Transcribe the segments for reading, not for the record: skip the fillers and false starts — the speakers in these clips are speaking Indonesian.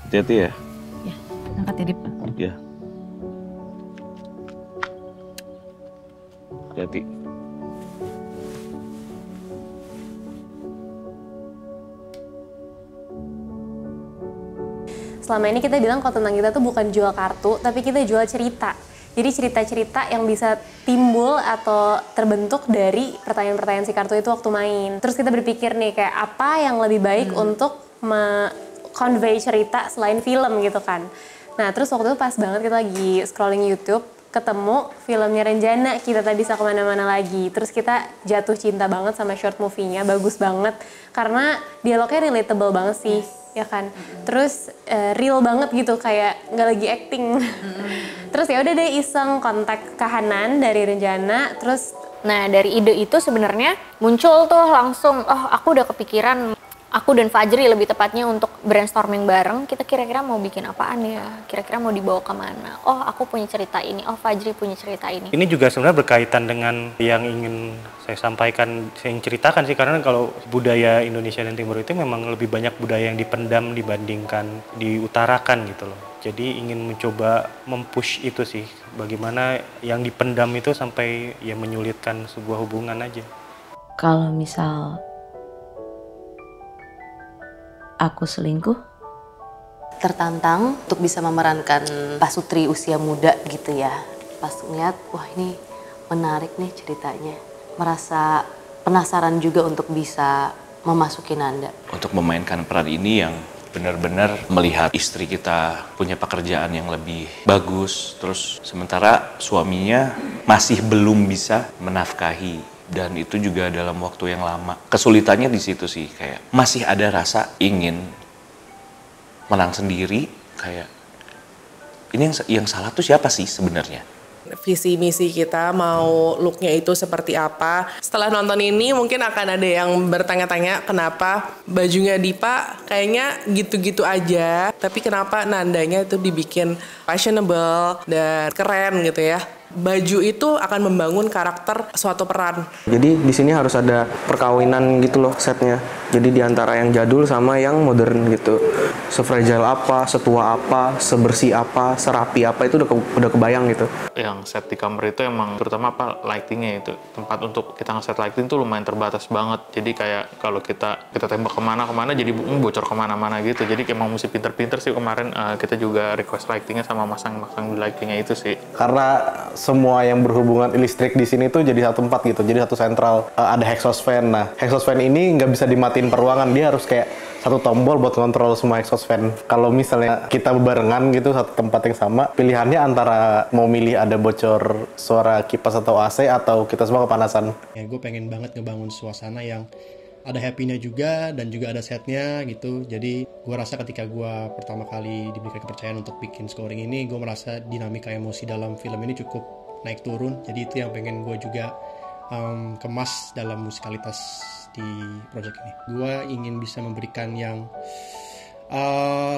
Hati-hati ya. Ya, angkat ya Dip. Ya. Hati-hati. Selama ini kita bilang kalau tentang kita tuh bukan jual kartu, tapi kita jual cerita. Jadi cerita-cerita yang bisa timbul atau terbentuk dari pertanyaan-pertanyaan si kartu itu waktu main. Terus kita berpikir nih kayak apa yang lebih baik untuk convey cerita selain film gitu kan. Nah terus waktu itu pas banget kita lagi scrolling YouTube, ketemu filmnya Renjana, kita tak bisa kemana-mana lagi. Terus kita jatuh cinta banget sama short movie-nya, bagus banget. Karena dialognya relatable banget sih. Ya kan, terus real banget gitu, kayak nggak lagi acting. Terus ya udah deh iseng kontak Kahanan dari Renjana, terus nah dari ide itu sebenarnya muncul tuh langsung, oh aku udah kepikiran, aku dan Fajri lebih tepatnya untuk brainstorming bareng, kita kira-kira mau bikin apaan ya, kira-kira mau dibawa kemana, oh aku punya cerita ini, oh Fajri punya cerita ini. Ini juga sebenarnya berkaitan dengan yang ingin saya sampaikan, saya ingin ceritakan sih, karena kalau budaya Indonesia dan Timur itu memang lebih banyak budaya yang dipendam dibandingkan diutarakan gitu loh. Jadi ingin mencoba mempush itu sih, bagaimana yang dipendam itu sampai ya menyulitkan sebuah hubungan aja. Kalau misal aku selingkuh, tertantang untuk bisa memerankan Pasutri usia muda gitu ya. Pas ngeliat, wah ini menarik nih ceritanya. Merasa penasaran juga untuk bisa memasuki Nanda. Untuk memainkan peran ini yang benar-benar melihat istri kita punya pekerjaan yang lebih bagus, terus sementara suaminya masih belum bisa menafkahi. Dan itu juga dalam waktu yang lama. Kesulitannya di situ sih, kayak masih ada rasa ingin menang sendiri, kayak ini yang salah tuh siapa sih sebenarnya? Visi misi kita mau looknya itu seperti apa. Setelah nonton ini mungkin akan ada yang bertanya-tanya kenapa bajunya Dipa kayaknya gitu-gitu aja, tapi kenapa Nandanya itu dibikin fashionable dan keren gitu ya. Baju itu akan membangun karakter suatu peran. Jadi di sini harus ada perkawinan gitu loh setnya. Jadi di antara yang jadul sama yang modern gitu. Sefragile apa, setua apa, sebersih apa, serapi apa itu udah kebayang gitu. Yang set di kamar itu emang terutama apa lightingnya itu, tempat untuk kita nge-set lighting tuh lumayan terbatas banget. Jadi kayak kalau kita tembak kemana-kemana jadi bocor kemana-mana gitu. Jadi emang mesti pinter-pinter sih kemarin kita juga request lightingnya sama masang-masang lightingnya itu sih. Karena semua yang berhubungan listrik di sini tuh jadi satu tempat gitu, jadi satu sentral. Ada exhaust fan. Nah, exhaust fan ini nggak bisa dimatiin per ruangan, dia harus kayak satu tombol buat kontrol semua exhaust fan. Kalau misalnya kita barengan gitu satu tempat yang sama, pilihannya antara mau milih ada bocor suara kipas atau AC atau kita semua kepanasan. Ya, gue pengen banget ngebangun suasana yang ada happy-nya juga dan juga ada setnya gitu. Jadi gue rasa ketika gue pertama kali diberikan kepercayaan untuk bikin scoring ini, gue merasa dinamika emosi dalam film ini cukup naik turun. Jadi itu yang pengen gue juga kemas dalam musikalitas di project ini. Gue ingin bisa memberikan yang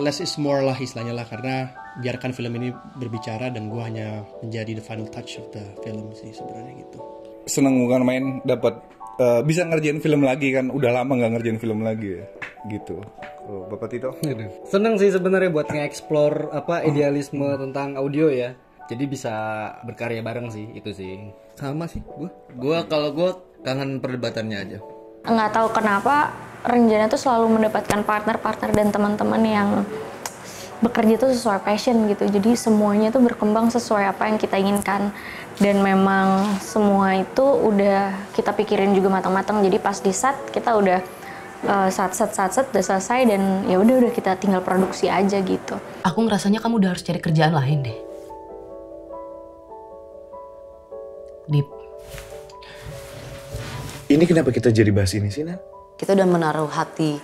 less is more lah istilahnya lah, karena biarkan film ini berbicara dan gue hanya menjadi the final touch of the film sih sebenarnya gitu. Seneng bukan main dapat bisa ngerjain film lagi kan, udah lama nggak ngerjain film lagi ya gitu. Oh, Bapak Tito? Seneng sih sebenarnya buat nge-explore idealisme tentang audio ya. Jadi bisa berkarya bareng sih, itu sih. Sama sih kalau gue kangen perdebatannya aja. Nggak tahu kenapa Renjana tuh selalu mendapatkan partner-partner dan teman-teman yang bekerja tuh sesuai passion gitu. Jadi semuanya tuh berkembang sesuai apa yang kita inginkan. Dan memang semua itu udah kita pikirin juga matang-matang. Jadi pas di set kita udah set udah selesai dan ya udah kita tinggal produksi aja gitu. Aku ngerasanya kamu udah harus cari kerjaan lain deh. Dip. Ini kenapa kita jadi bahas ini sih, Nan? Kita udah menaruh hati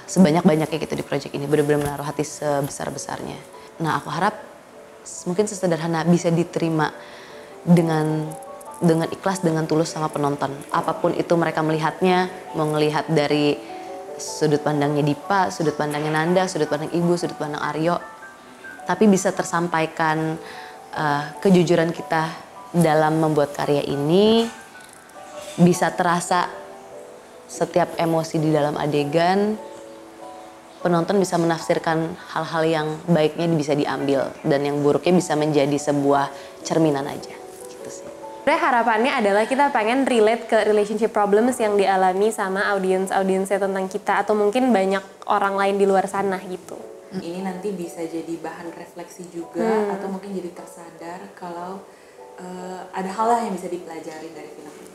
sebanyak-banyaknya gitu di proyek ini. Benar-benar menaruh hati sebesar-besarnya. Nah aku harap mungkin sesederhana bisa diterima dengan ikhlas, dengan tulus sama penonton. Apapun itu mereka melihatnya, mau ngelihat dari sudut pandangnya Dipa, sudut pandangnya Nanda, sudut pandang Ibu, sudut pandang Aryo. Tapi bisa tersampaikan kejujuran kita dalam membuat karya ini, bisa terasa setiap emosi di dalam adegan, penonton bisa menafsirkan hal-hal yang baiknya bisa diambil dan yang buruknya bisa menjadi sebuah cerminan aja gitu sih. Sebenarnya harapannya adalah kita pengen relate ke relationship problems yang dialami sama audiensnya tentang kita atau mungkin banyak orang lain di luar sana gitu. Ini nanti bisa jadi bahan refleksi juga atau mungkin jadi tersadar kalau ada hal yang bisa dipelajari dari film ini.